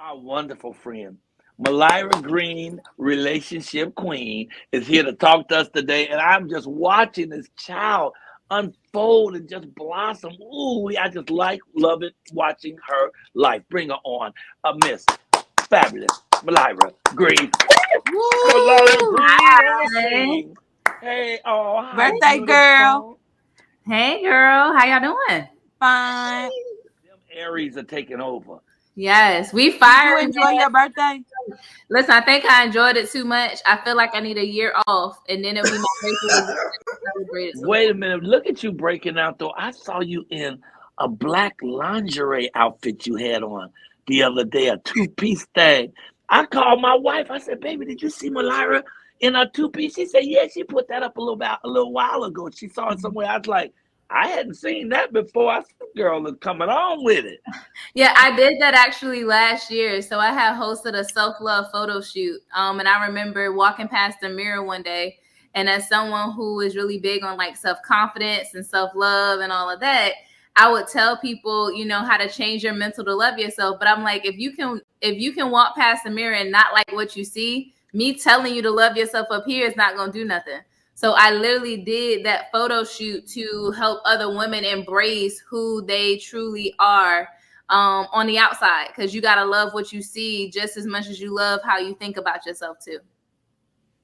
My wonderful friend, Mylira Green, relationship queen, is here to talk to us today. And I'm just watching this child unfold and just blossom. Ooh, I just love it watching her life. Bring her on. Miss Fabulous Mylira Green. Mylira Woo! Green on the Hi. scene. Hey, oh, hi, Birthday girl. beautiful. Hey girl, how y'all doing? Fine. Them Aries are taking over. Yes, we Did you firing enjoy your birthday? Listen, I think I enjoyed it too much. I feel like I need a year off, and then it'll be my birthday again to celebrate it some more. Wait a minute. Look at you breaking out, though. I saw you in a black lingerie outfit you had on the other day, a two-piece thing. I called my wife. I said, baby, did you see Mylira in a two-piece? She said, yeah, she put that up a little while ago. She saw it somewhere. I was like, I hadn't seen that before. I said, girl is coming on with it. Yeah, I did that actually last year. So I had hosted a self-love photo shoot. And I remember walking past the mirror one day, and as someone who is really big on like self-confidence and self-love and all of that, I would tell people, how to change your mental to love yourself. But I'm like, if you can walk past the mirror and not like what you see, me telling you to love yourself up here is not going to do nothing. So I literally did that photo shoot to help other women embrace who they truly are on the outside, because you got to love what you see just as much as you love how you think about yourself too.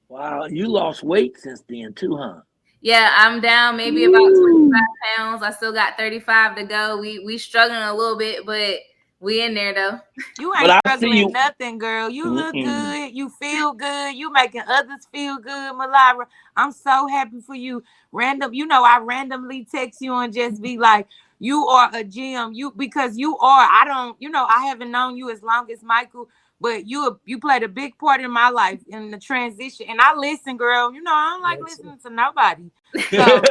Wow, you lost weight since then, too, huh? Yeah, I'm down maybe about 25 pounds. I still got 35 to go. We struggling a little bit, but we in there though. You But ain't I see struggling you. nothing, girl. You look Mm-mm. good. You feel good. You making others feel good, Mylira. I'm so happy for you. I randomly text you and just be like, you are a gem. Because you are. I don't, I haven't known you as long as Michael, but you played a big part in my life in the transition. And I listen, girl. I don't like listening to nobody. So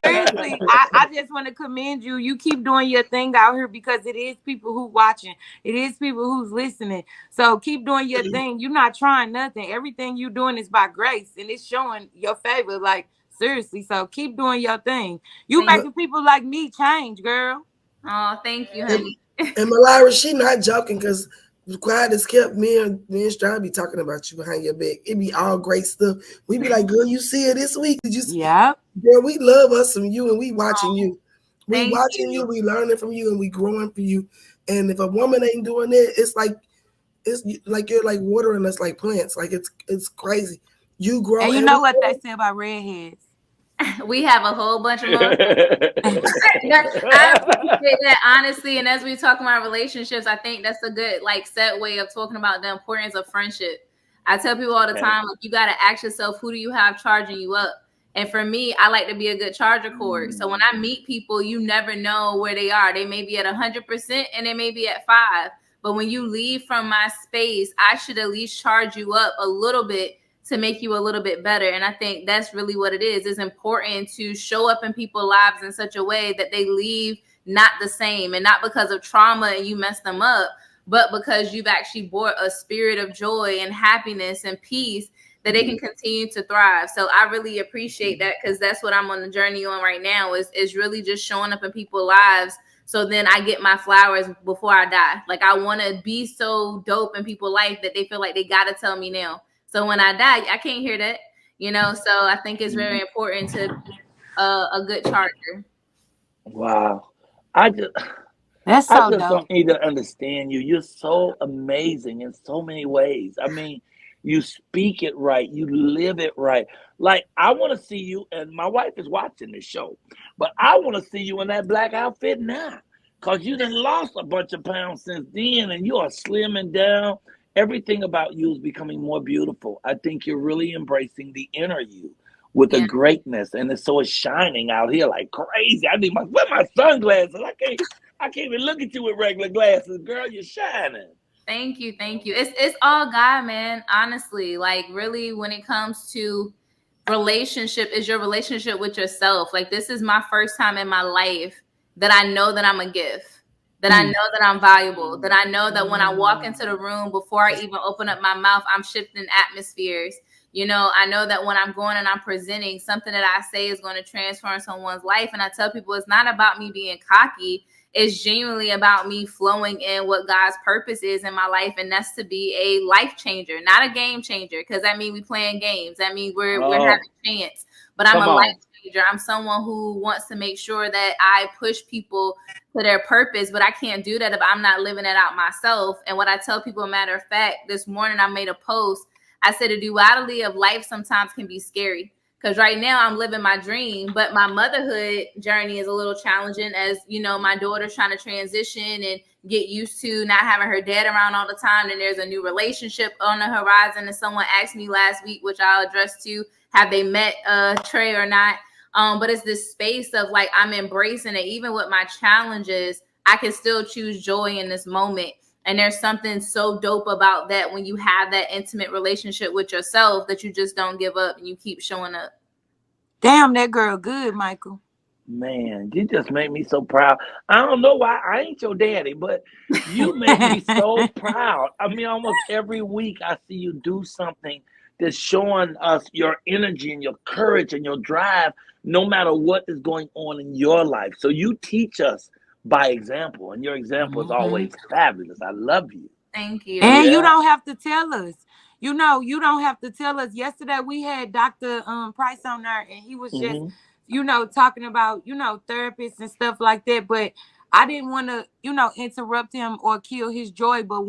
seriously, I just want to commend you. You keep doing your thing out here because it is people who watching. It is people who's listening. So keep doing your thing. You're not trying nothing. Everything you doing is by grace, and it's showing your favor. Like seriously. So keep doing your thing. You Thank making people like me change, girl. Oh, thank you, honey. And Mylira, she not joking because quiet as kept me and Stride be talking about you behind your back. It be all great stuff. We be like, girl, you see her this week? Did you see? Yeah. Girl, we love us from you and we watching you. We Thank watching you, you. we learning from you, and we growing from you. And if a woman ain't doing that, it's like you're like watering us like plants. Like it's crazy. You grow And you every know what they day. say about redheads. We have a whole bunch of them. I appreciate that, honestly. And as we talk about relationships, I think that's a good set way of talking about the importance of friendship. I tell people all the Okay. time, like, you got to ask yourself, who do you have charging you up? And for me, I like to be a good charger cord. So when I meet people, you never know where they are. They may be at 100% and they may be at 5. But when you leave from my space, I should at least charge you up a little bit to make you a little bit better. And I think that's really what it is. It's important to show up in people's lives in such a way that they leave not the same, and not because of trauma and you messed them up, but because you've actually brought a spirit of joy and happiness and peace that they can continue to thrive. So I really appreciate that, because that's what I'm on the journey on right now is really just showing up in people's lives. So then I get my flowers before I die. Like, I want to be so dope in people's life that they feel like they got to tell me now. So when I die, I can't hear that, So I think it's very important to be a good charger. Wow. I just That's I so just don't dope. even understand you. You're so amazing in so many ways. I mean, you speak it right, you live it right. Like, I want to see you, and my wife is watching this show, but I want to see you in that black outfit now, because you done lost a bunch of pounds since then, and you are slimming down. Everything about you is becoming more beautiful. I think you're really embracing the inner you with a Yeah. greatness, and it's shining out here like crazy. I need where my sunglasses? I can't even look at you with regular glasses, girl. You're shining. Thank you. Thank you. It's all God, man. Honestly, like, really, when it comes to relationship, is your relationship with yourself. Like, this is my first time in my life that I know that I'm a gift, that I know that I'm valuable, that I know that when I walk into the room, before I even open up my mouth, I'm shifting atmospheres. I know that when I'm going and I'm presenting, something that I say is going to transform someone's life. And I tell people it's not about me being cocky. it's genuinely about me flowing in what God's purpose is in my life, and that's to be a life changer, not a game changer, because that means we playing games. That means we're having a chance. But I'm a life changer. I'm someone who wants to make sure that I push people to their purpose, but I can't do that if I'm not living it out myself. And what I tell people, a matter of fact, this morning I made a post. I said the duality of life sometimes can be scary. Because right now I'm living my dream, but my motherhood journey is a little challenging, as you know, my daughter's trying to transition and get used to not having her dad around all the time. And there's a new relationship on the horizon. And someone asked me last week, which I'll address to, have they met Trey or not? But it's this space of like, I'm embracing it. Even with my challenges, I can still choose joy in this moment. And there's something so dope about that when you have that intimate relationship with yourself, that you just don't give up and you keep showing up. Damn, that girl good, Michael. Man, you just make me so proud. I don't know why I ain't your daddy, but you make me so proud. I mean, almost every week I see you do something that's showing us your energy and your courage and your drive, no matter what is going on in your life. So you teach us by example, and your example is always fabulous. I love you. Thank you. And you don't have to tell us. You know, you don't have to tell us. Yesterday we had Dr. Price on there, and he was just, you know, talking about, you know, therapists and stuff like that. But I didn't want to, you know, interrupt him or kill his joy. But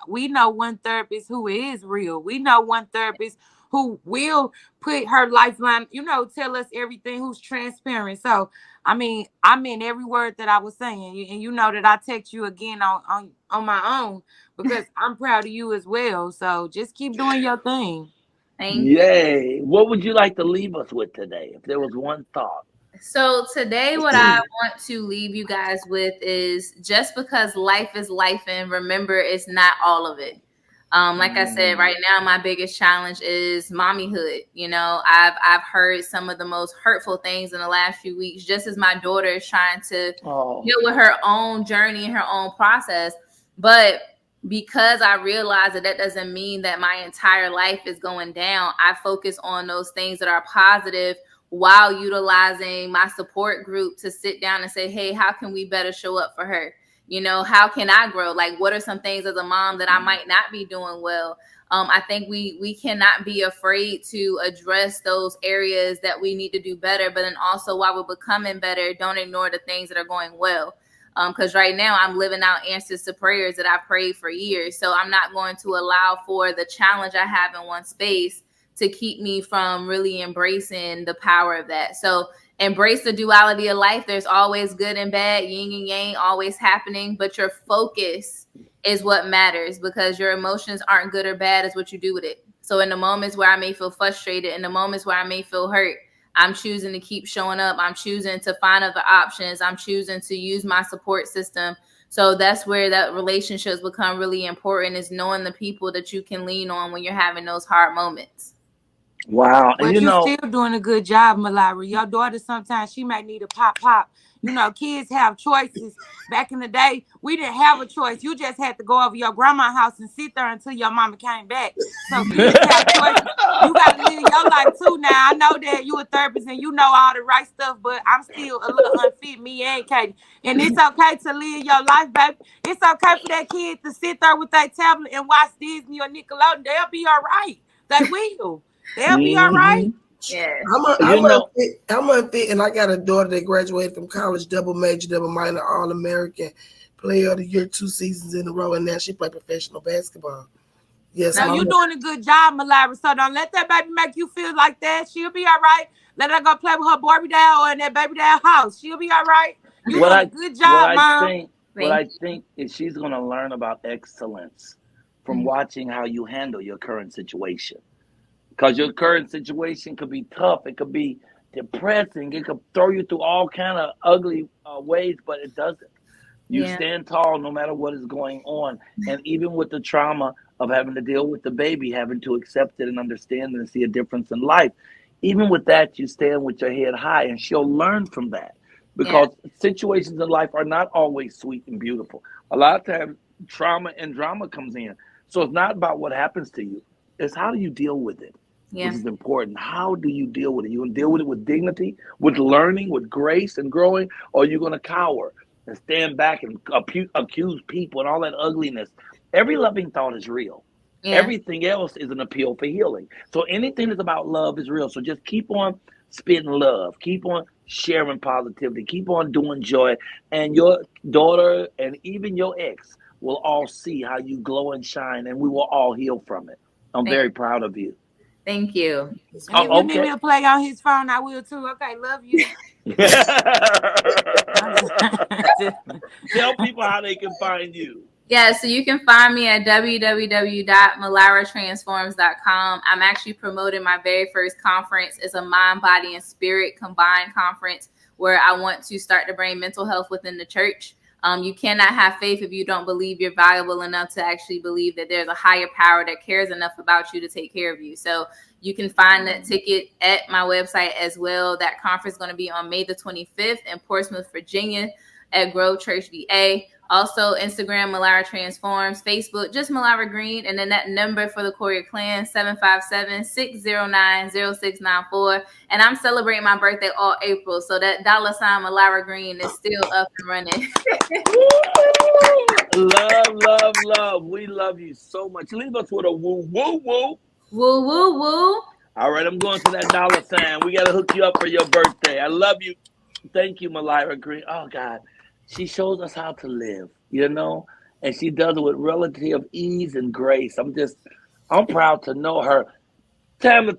we know one therapist who is real. We know one therapist who will put her lifeline, you know, tell us everything, who's transparent. So, I mean, I meant every word that I was saying. And you know that I text you again on my own, because I'm proud of you as well. So just keep doing your thing. Yay. What would you like to leave us with today, if there was one thought? So today, what I want to leave you guys with is, just because life is life, and remember, it's not all of it. Like I said, right now, my biggest challenge is mommyhood. You know, I've heard some of the most hurtful things in the last few weeks, just as my daughter is trying to deal with her own journey and her own process. But because I realize that doesn't mean that my entire life is going down, I focus on those things that are positive, while utilizing my support group to sit down and say, hey, how can we better show up for her? You know, how can I grow? Like, what are some things as a mom that I might not be doing well? I think we cannot be afraid to address those areas that we need to do better. But then also, while we're becoming better, don't ignore the things that are going well. Because right now I'm living out answers to prayers that I prayed for years. So I'm not going to allow for the challenge I have in one space to keep me from really embracing the power of that. So embrace the duality of life. There's always good and bad, yin and yang, always happening. But your focus is what matters, because your emotions aren't good or bad. It's what you do with it. So in the moments where I may feel frustrated, in the moments where I may feel hurt, I'm choosing to keep showing up. I'm choosing to find other options. I'm choosing to use my support system. So that's where that relationships become really important, is knowing the people that you can lean on when you're having those hard moments. Wow. But and you're still doing a good job, Mylira. Your daughter, sometimes she might need a pop. You know, kids have choices. Back in the day, we didn't have a choice. You just had to go over your grandma's house and sit there until your mama came back. So kids have choices. You got to live your life too now. I know that you a therapist and you know all the right stuff, but I'm still a little unfit, me and Katie. And it's okay to live your life, baby. It's okay for that kid to sit there with that tablet and watch Disney or Nickelodeon. They'll be all right. They will. They'll be all right. Yeah. I'm unfit, and I got a daughter that graduated from college, double major, double minor, All-American, player of the year 2 seasons in a row, and now she play professional basketball. Yes. Now you're doing a good job, Mylira. So don't let that baby make you feel like that. She'll be all right. Let her go play with her Barbie doll or in that baby doll house. She'll be all right. You're doing a good job, Mom. What I think is she's going to learn about excellence from watching how you handle your current situation. Because your current situation could be tough. It could be depressing. It could throw you through all kind of ugly ways, but it doesn't. You stand tall no matter what is going on. And even with the trauma of having to deal with the baby, having to accept it and understand it and see a difference in life, even with that, you stand with your head high, and she'll learn from that. Because situations in life are not always sweet and beautiful. A lot of times, trauma and drama comes in. So it's not about what happens to you. It's how do you deal with it, which is important. How do you deal with it? You going to deal with it with dignity, with learning, with grace and growing, or are you going to cower and stand back and accuse people and all that ugliness. Every loving thought is real. Yeah. Everything else is an appeal for healing. So anything that's about love is real. So just keep on spitting love. Keep on sharing positivity. Keep on doing joy. And your daughter and even your ex will all see how you glow and shine, and we will all heal from it. I'm very proud of you. Thank you. And if you need me to play on his phone, I will too. Okay, love you. Tell people how they can find you. Yeah, so you can find me at www.myliratransforms.com. I'm actually promoting my very first conference. It's a mind, body, and spirit combined conference where I want to start to bring mental health within the church. You cannot have faith if you don't believe you're valuable enough to actually believe that there's a higher power that cares enough about you to take care of you. So you can find that ticket at my website as well. That conference is going to be on May the 25th in Portsmouth, Virginia at Grove Church, VA. Also, Instagram, Mylira Transforms, Facebook, just Mylira Green. And then that number for the Coylar Clan, 757-609-0694. And I'm celebrating my birthday all April. So that $ Mylira Green is still up and running. Love, love, love. We love you so much. Leave us with a woo, woo, woo. Woo, woo, woo. All right, I'm going to that $. We got to hook you up for your birthday. I love you. Thank you, Mylira Green. Oh, God. She shows us how to live, you know, and she does it with relative ease and grace. I'm proud to know her. Time to